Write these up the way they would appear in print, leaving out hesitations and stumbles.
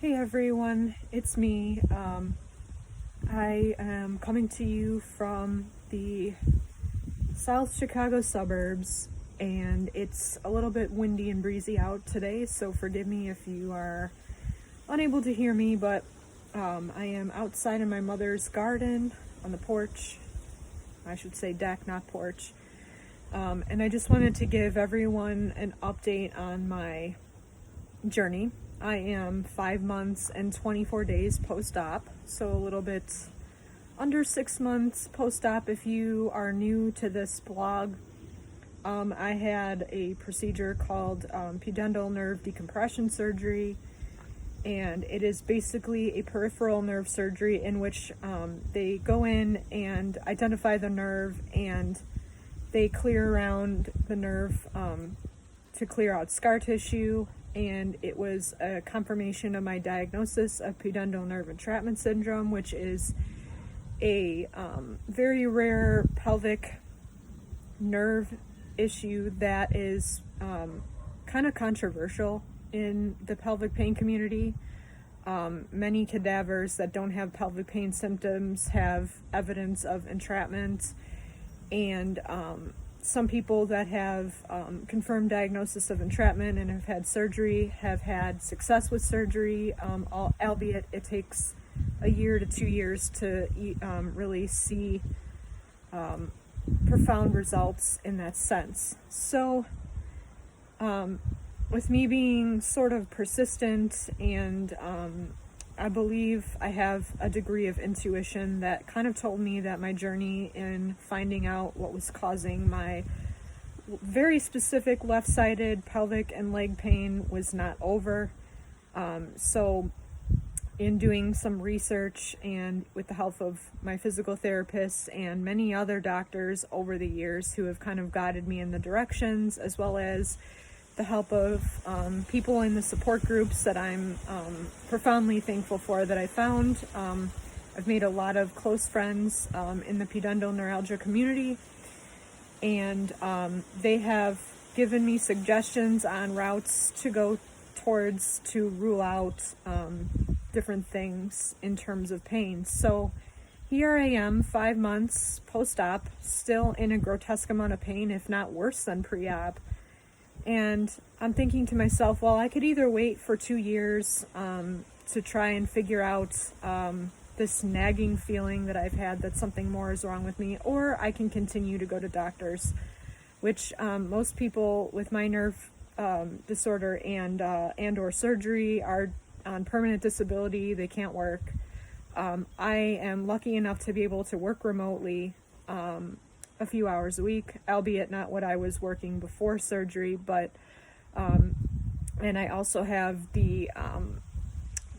Hey everyone, it's me. I am coming to you from the South Chicago suburbs, and it's a little bit windy and breezy out today, so forgive me if you are unable to hear me, but I am outside in my mother's garden on the porch. I should say deck, not porch. And I just wanted to give everyone an update on my journey. I am 5 months and 24 days post-op, so a little bit under 6 months post-op. If you are new to this blog, I had a procedure called pudendal nerve decompression surgery, and it is basically a peripheral nerve surgery in which they go in and identify the nerve, and they clear around the nerve to clear out scar tissue. And it was a confirmation of my diagnosis of pudendal nerve entrapment syndrome, which is a very rare pelvic nerve issue that is kind of controversial in the pelvic pain community. Many cadavers that don't have pelvic pain symptoms have evidence of entrapment, and some people that have confirmed diagnosis of entrapment and have had surgery have had success with surgery, albeit it takes a year to 2 years to really see profound results in that sense. So with me being sort of persistent, and I believe I have a degree of intuition that kind of told me that my journey in finding out what was causing my very specific left-sided pelvic and leg pain was not over. So in doing some research and with the help of my physical therapist and many other doctors over the years who have kind of guided me in the directions, as well as the help of people in the support groups that I'm profoundly thankful for that I found. I've made a lot of close friends in the pudendal neuralgia community, and they have given me suggestions on routes to go towards to rule out different things in terms of pain. So here I am, 5 months post-op, still in a grotesque amount of pain, if not worse than pre-op. And I'm thinking to myself, well, I could either wait for 2 years to try and figure out this nagging feeling that I've had that something more is wrong with me, or I can continue to go to doctors, which most people with my nerve disorder and or surgery are on permanent disability. They can't work. I am lucky enough to be able to work remotely a few hours a week, albeit not what I was working before surgery, but and I also have the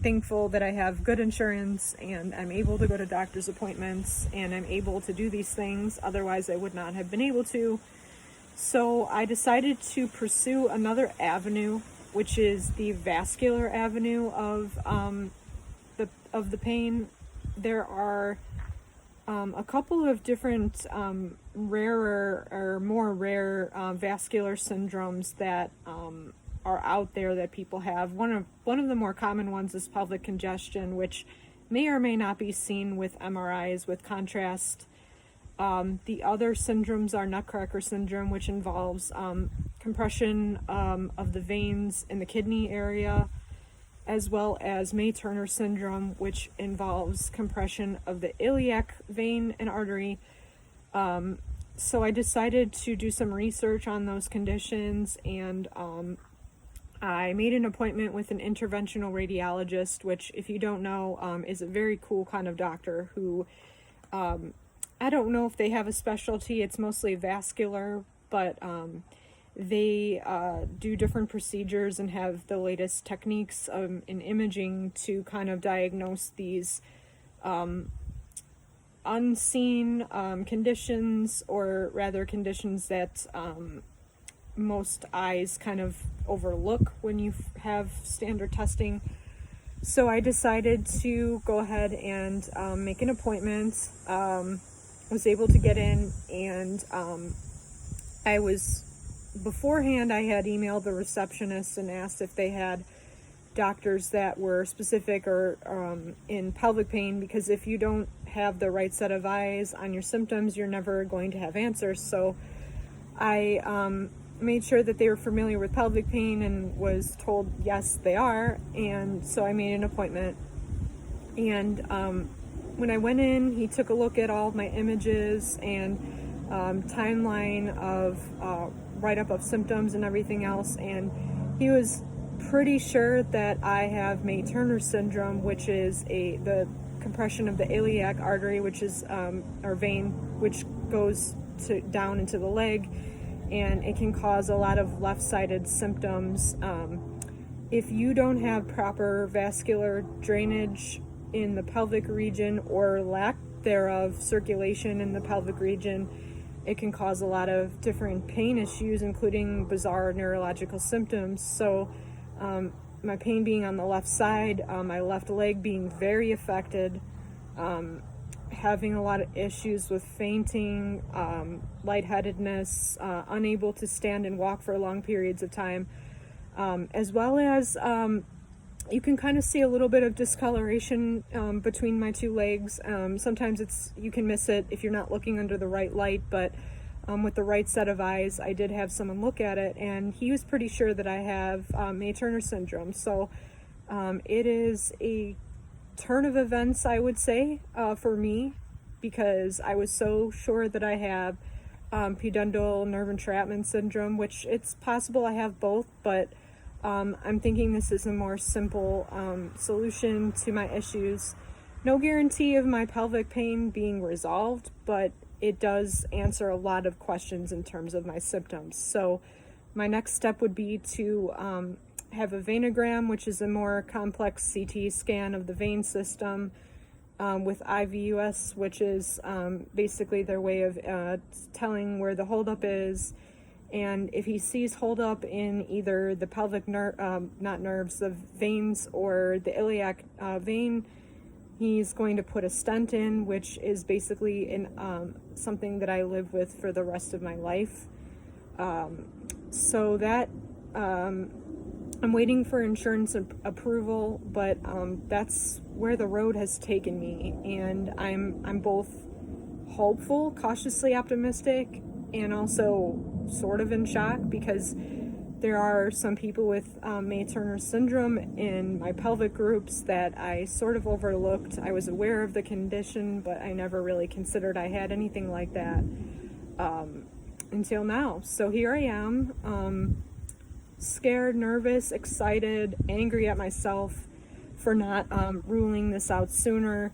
thankful that I have good insurance and I'm able to go to doctor's appointments and I'm able to do these things. Otherwise I would not have been able to. So I decided to pursue another avenue, which is the vascular avenue of the pain. There are a couple of different rarer or more rare vascular syndromes that are out there that people have. One of the more common ones is pelvic congestion, which may or may not be seen with MRIs with contrast. The other syndromes are Nutcracker syndrome, which involves compression of the veins in the kidney area, as well as May-Turner syndrome, which involves compression of the iliac vein and artery. So I decided to do some research on those conditions, and I made an appointment with an interventional radiologist, which, if you don't know, is a very cool kind of doctor who, I don't know if they have a specialty. It's mostly vascular, but they do different procedures and have the latest techniques in imaging to kind of diagnose these unseen conditions, or rather conditions that most eyes kind of overlook when you have standard testing. So I decided to go ahead and make an appointment. Was able to get in, and beforehand I had emailed the receptionist and asked if they had doctors that were specific or in pelvic pain, because if you don't have the right set of eyes on your symptoms, you're never going to have answers. So I made sure that they were familiar with pelvic pain and was told yes they are, and so I made an appointment. And when I went in, he took a look at all of my images and timeline of write-up of symptoms and everything else, and he was pretty sure that I have May-Turner syndrome, which is the compression of the iliac artery, which is our vein, which goes down into the leg, and it can cause a lot of left-sided symptoms. If you don't have proper vascular drainage in the pelvic region, or lack thereof circulation in the pelvic region, it can cause a lot of different pain issues, including bizarre neurological symptoms. So my pain being on the left side, my left leg being very affected, having a lot of issues with fainting, lightheadedness, unable to stand and walk for long periods of time, as well as you can kind of see a little bit of discoloration between my two legs. Sometimes you can miss it if you're not looking under the right light, but with the right set of eyes, I did have someone look at it, and he was pretty sure that I have May-Turner syndrome. So it is a turn of events, I would say, for me, because I was so sure that I have pudendal nerve entrapment syndrome, which it's possible I have both, but I'm thinking this is a more simple solution to my issues. No guarantee of my pelvic pain being resolved, but it does answer a lot of questions in terms of my symptoms. So my next step would be to have a venogram, which is a more complex CT scan of the vein system, with IVUS, which is basically their way of telling where the holdup is. And if he sees holdup in either the pelvic nerve, not nerves, the veins, or the iliac vein, he's going to put a stent in, which is basically something that I live with for the rest of my life. So that I'm waiting for insurance approval, but that's where the road has taken me, and I'm both hopeful, cautiously optimistic, and also sort of in shock, because there are some people with May-Turner syndrome in my pelvic groups that I sort of overlooked. I was aware of the condition, but I never really considered I had anything like that until now. So here I am, scared, nervous, excited, angry at myself for not ruling this out sooner.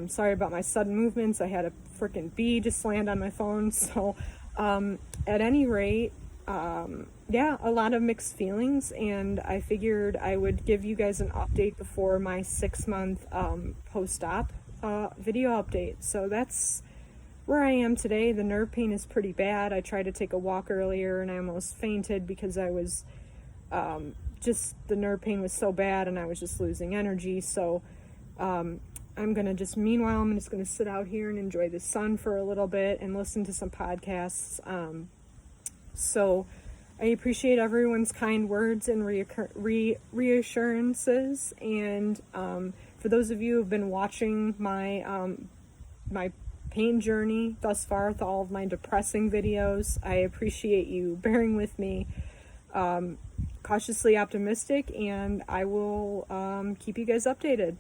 Sorry about my sudden movements. I had a freaking bee just land on my phone. So at any rate, yeah, a lot of mixed feelings, and I figured I would give you guys an update before my 6-month post-op video update. So that's where I am today. The nerve pain is pretty bad. I tried to take a walk earlier and I almost fainted because I was the nerve pain was so bad and I was just losing energy. So meanwhile, I'm just going to sit out here and enjoy the sun for a little bit and listen to some podcasts. So I appreciate everyone's kind words and reassurances. And for those of you who have been watching my pain journey thus far with all of my depressing videos, I appreciate you bearing with me. Cautiously optimistic, and I will keep you guys updated.